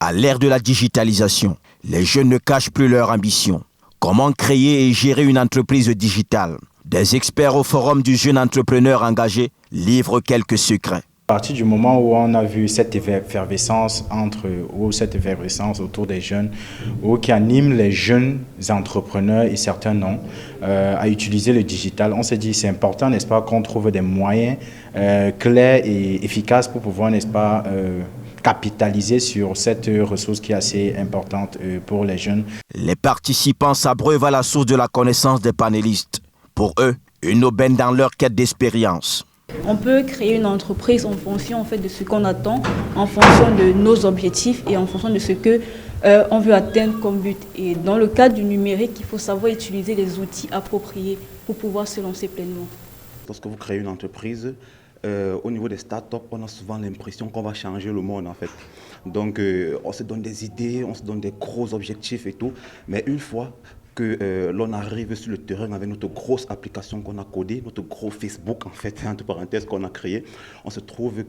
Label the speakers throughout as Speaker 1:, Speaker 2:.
Speaker 1: À l'ère de la digitalisation, les jeunes ne cachent plus leur ambition. Comment créer et gérer une entreprise digitale? Des experts au forum du jeune entrepreneur engagé livrent quelques secrets.
Speaker 2: À partir du moment où on a vu cette effervescence autour des jeunes, ou qui anime les jeunes entrepreneurs et certains non, à utiliser le digital, on s'est dit c'est important, n'est-ce pas, qu'on trouve des moyens clairs et efficaces pour pouvoir, n'est-ce pas, capitaliser sur cette ressource qui est assez importante pour les jeunes.
Speaker 1: Les participants s'abreuvent à la source de la connaissance des panélistes. Pour eux, une aubaine dans leur quête d'expérience.
Speaker 3: On peut créer une entreprise en fonction de ce qu'on attend, en fonction de nos objectifs et en fonction de ce qu'on veut atteindre comme but. Et dans le cadre du numérique, il faut savoir utiliser les outils appropriés pour pouvoir se lancer pleinement.
Speaker 4: Lorsque vous créez une entreprise, au niveau des startups, on a souvent l'impression qu'on va changer le monde en fait. Donc on se donne des idées, on se donne des gros objectifs et tout, mais une fois que l'on arrive sur le terrain avec notre grosse application qu'on a codée, notre gros Facebook en fait, entre parenthèses, qu'on a créé, on se trouve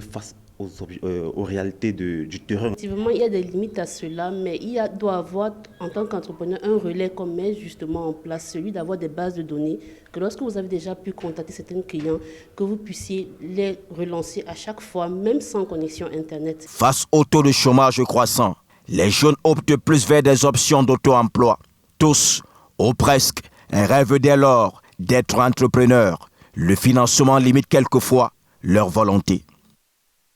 Speaker 4: face aux réalités du terrain.
Speaker 5: Effectivement, il y a des limites à cela, mais doit avoir en tant qu'entrepreneur un relais qu'on met justement en place, celui d'avoir des bases de données, que lorsque vous avez déjà pu contacter certains clients, que vous puissiez les relancer à chaque fois, même sans connexion Internet.
Speaker 1: Face au taux de chômage croissant, les jeunes optent plus vers des options d'auto-emploi. Tous, ou presque, rêvent dès lors d'être entrepreneurs. Le financement limite quelquefois leur volonté.